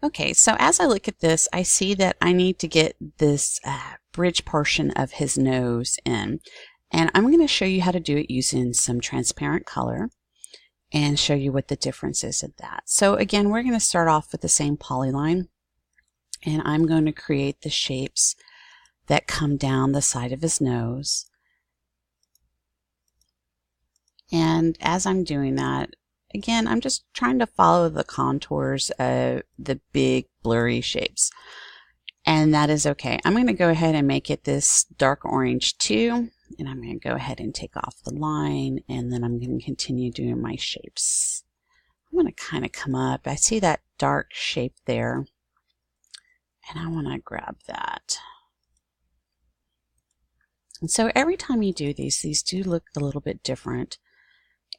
Okay, so as I look at this, I see that I need to get this bridge portion of his nose in. And I'm going to show you how to do it using some transparent color and show you what the difference is of that. So again, we're going to start off with the same polyline, and I'm going to create the shapes that come down the side of his nose. And as I'm doing that, again, I'm just trying to follow the contours of the big blurry shapes. And that is okay. I'm going to go ahead and make it this dark orange too. And I'm going to go ahead and take off the line, and then I'm going to continue doing my shapes. I'm going to kind of come up. I see that dark shape there, and I want to grab that. And so every time you do these do look a little bit different,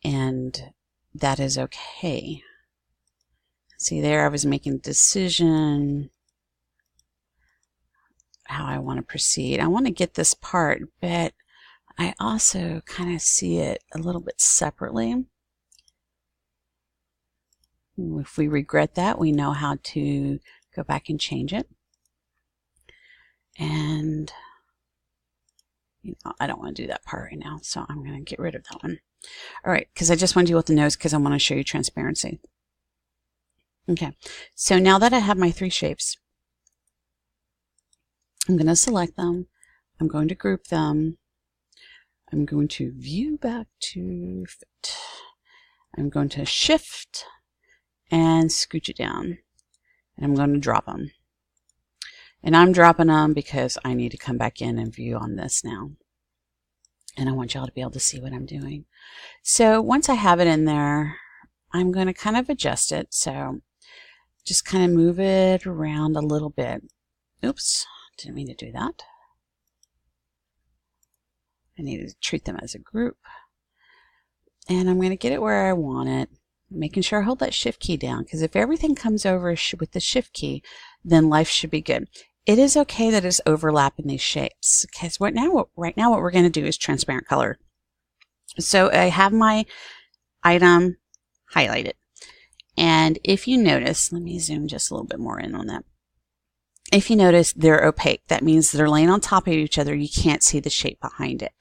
and that is okay. See there, I was making a decision how I want to proceed. I want to get this part, but I also kind of see it a little bit separately. If we regret that, we know how to go back and change it. And I don't want to do that part right now, so I'm going to get rid of that one. All right, because I just want to deal with the nose because I want to show you transparency. Okay, so now that I have my three shapes, I'm going to select them. I'm going to group them. I'm going to view back to fit. I'm going to shift and scooch it down. And I'm going to drop them. And I'm dropping them because I need to come back in and view on this now. And I want y'all to be able to see what I'm doing. So once I have it in there, I'm going to kind of adjust it. So just kind of move it around a little bit. Oops, didn't mean to do that. I need to treat them as a group. And I'm going to get it where I want it, making sure I hold that shift key down, because if everything comes over with the shift key, then life should be good. It is okay that it's overlapping these shapes, because right now what we're going to do is transparent color. So I have my item highlighted. And if you notice, let me zoom just a little bit more in on that. If you notice, they're opaque. That means they're laying on top of each other. You can't see the shape behind it.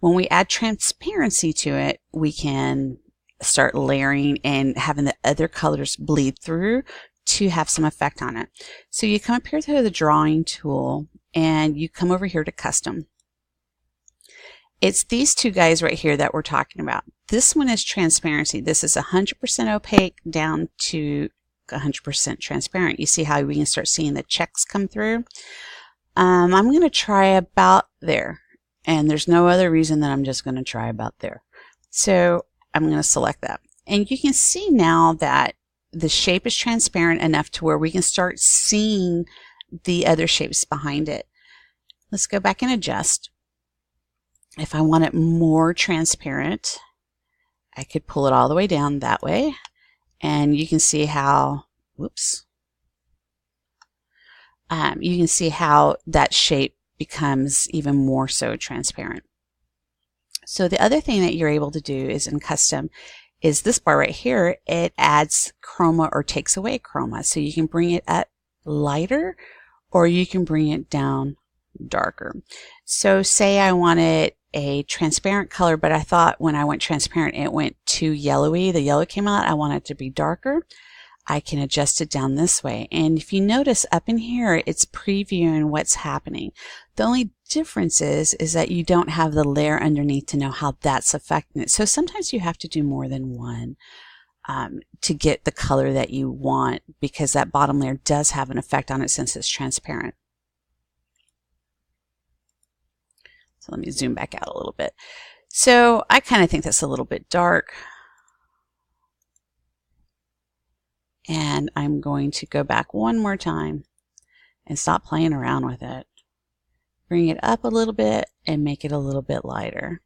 When we add transparency to it, we can start layering and having the other colors bleed through to have some effect on it. So you come up here to the drawing tool and you come over here to custom. It's these two guys right here that we're talking about. This one is transparency. This is 100% opaque down to 100% transparent. You see how we can start seeing the checks come through? I'm going to try about there. And there's no other reason that I'm just going to try about there. So I'm going to select that. And you can see now that the shape is transparent enough to where we can start seeing the other shapes behind it. Let's go back and adjust. If I want it more transparent, I could pull it all the way down that way. And you can see how, whoops, you can see how that shape becomes even more so transparent. So the other thing that you're able to do is in custom is this bar right here. It adds chroma or takes away chroma. So you can bring it up lighter or you can bring it down darker. So say I wanted a transparent color, but I thought when I went transparent it went too yellowy. The yellow came out. I want it to be darker. I can adjust it down this way. And if you notice up in here, it's previewing what's happening. The only difference is that you don't have the layer underneath to know how that's affecting it. So sometimes you have to do more than one to get the color that you want, because that bottom layer does have an effect on it since it's transparent. So let me zoom back out a little bit. So I kind of think that's a little bit dark. And I'm going to go back one more time and stop playing around with it. Bring it up a little bit and make it a little bit lighter.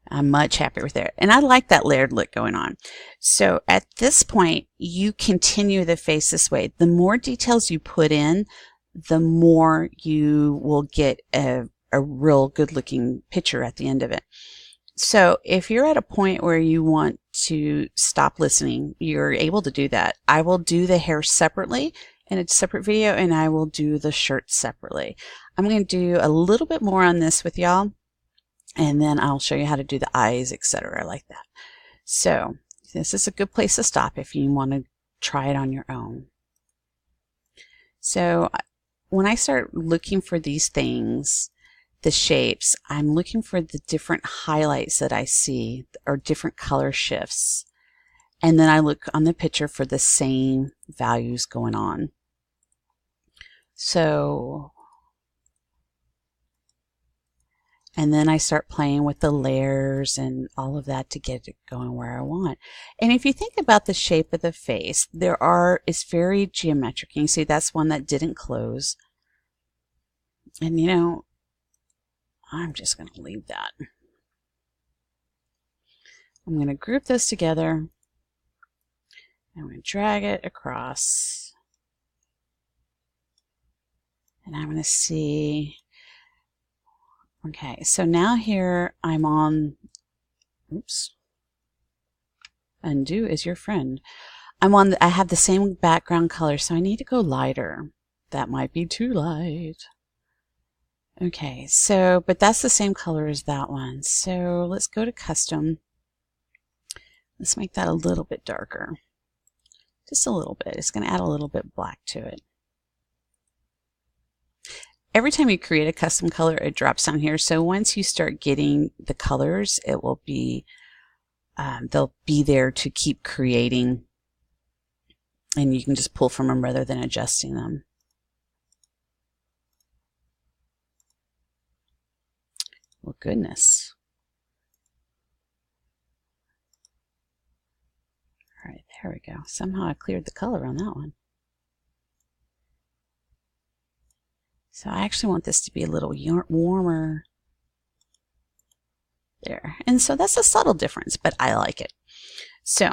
I'm much happier with it. And I like that layered look going on. So at this point, you continue the face this way. The more details you put in, the more you will get a real good looking picture at the end of it. So if you're at a point where you want to stop listening, you're able to do that. I will do the hair separately in a separate video, and I will do the shirt separately. I'm going to do a little bit more on this with y'all, and then I'll show you how to do the eyes, etc. like that. So this is a good place to stop if you want to try it on your own. So when I start looking for these things, the shapes, I'm looking for the different highlights that I see or different color shifts. And then I look on the picture for the same values going on. So, and then I start playing with the layers and all of that to get it going where I want. And if you think about the shape of the face, it's very geometric. You see that's one that didn't close. And you know, I'm just going to leave that. I'm going to group those together. I'm going to drag it across. And I'm going to see. Okay, so now here I'm on, oops, undo is your friend. I have the same background color, so I need to go lighter. That might be too light. Okay, so, but that's the same color as that one. So let's go to custom. Let's make that a little bit darker. Just a little bit. It's going to add a little bit black to it. Every time you create a custom color, it drops down here. So once you start getting the colors, it will be, they'll be there to keep creating, and you can just pull from them rather than adjusting them. Well, goodness. All right, there we go. Somehow I cleared the color on that one. So I actually want this to be a little warmer there. And so that's a subtle difference, but I like it. So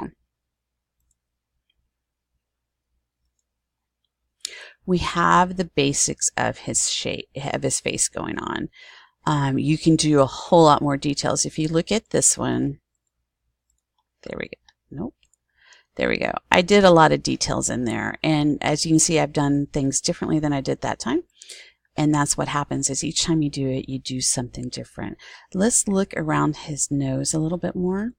we have the basics of his shape, of his face going on. You can do a whole lot more details. If you look at this one, there we go. Nope. There we go. I did a lot of details in there. And as you can see, I've done things differently than I did that time. And that's what happens is each time you do it, you do something different. Let's look around his nose a little bit more.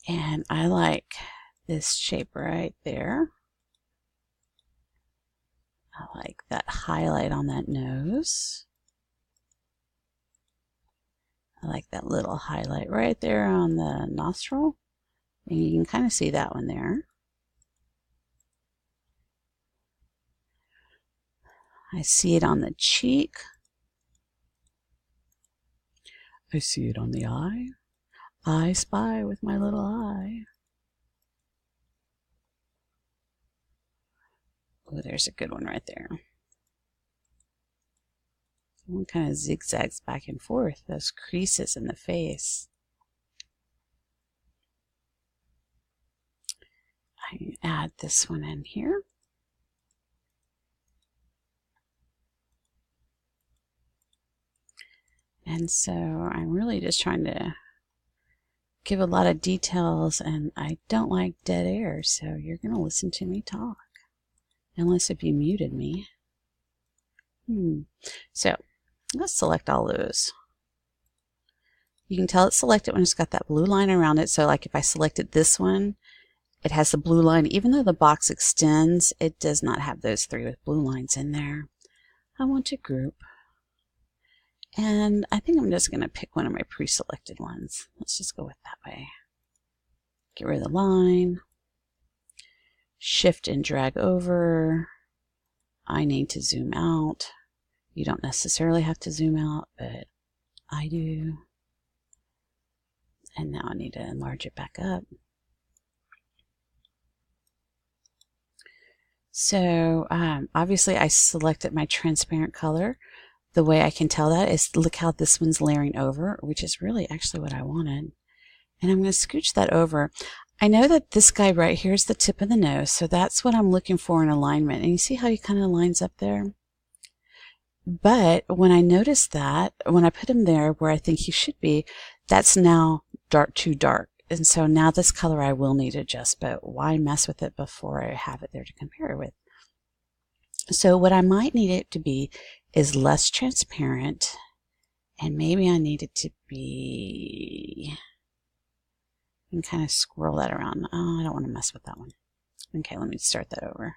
And I like this shape right there. I like that highlight on that nose. I like that little highlight right there on the nostril. And you can kind of see that one there. I see it on the cheek. I see it on the eye. I spy with my little eye. Oh, there's a good one right there. One kind of zigzags back and forth, those creases in the face. I add this one in here. And so I'm really just trying to give a lot of details, and I don't like dead air, so you're going to listen to me talk. Unless if you muted me. So let's select all those. You can tell it's selected when it's got that blue line around it. So like if I selected this one, it has the blue line. Even though the box extends, it does not have those three with blue lines in there. I want to group. And I think I'm just going to pick one of my pre-selected ones. Let's just go with that way. Get rid of the line. Shift and drag over. I need to zoom out. You don't necessarily have to zoom out, but I do. And now I need to enlarge it back up. So obviously I selected my transparent color. The way I can tell that is look how this one's layering over, which is really actually what I wanted. And I'm going to scooch that over. I know that this guy right here is the tip of the nose, so that's what I'm looking for in alignment. And you see how he kind of lines up there? But when I noticed that, when I put him there where I think he should be, that's now too dark. And so now this color I will need to adjust, but why mess with it before I have it there to compare it with? So what I might need it to be is less transparent, and maybe I need it to be, and kind of swirl that around. Oh, I don't want to mess with that one. Okay, let me start that over.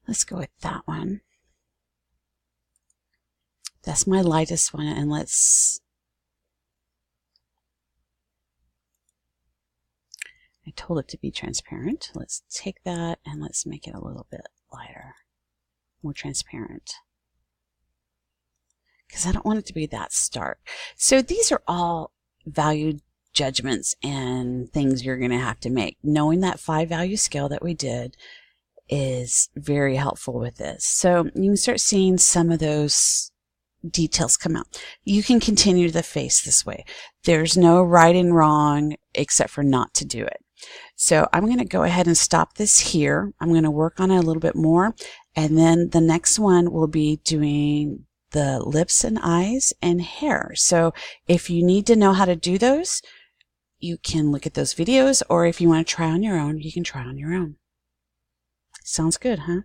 Let's go with that one. That's my lightest one, and I told it to be transparent. Let's take that and let's make it a little bit lighter, more transparent, because I don't want it to be that stark. So these are all value judgments and things you're going to have to make. Knowing that 5-value scale that we did is very helpful with this. So you can start seeing some of those details come out. You can continue the face this way. There's no right and wrong except for not to do it. So I'm going to go ahead and stop this here. I'm going to work on it a little bit more, and then the next one will be doing the lips and eyes and hair. So if you need to know how to do those, you can look at those videos, or if you want to try on your own, you can try on your own. Sounds good, huh?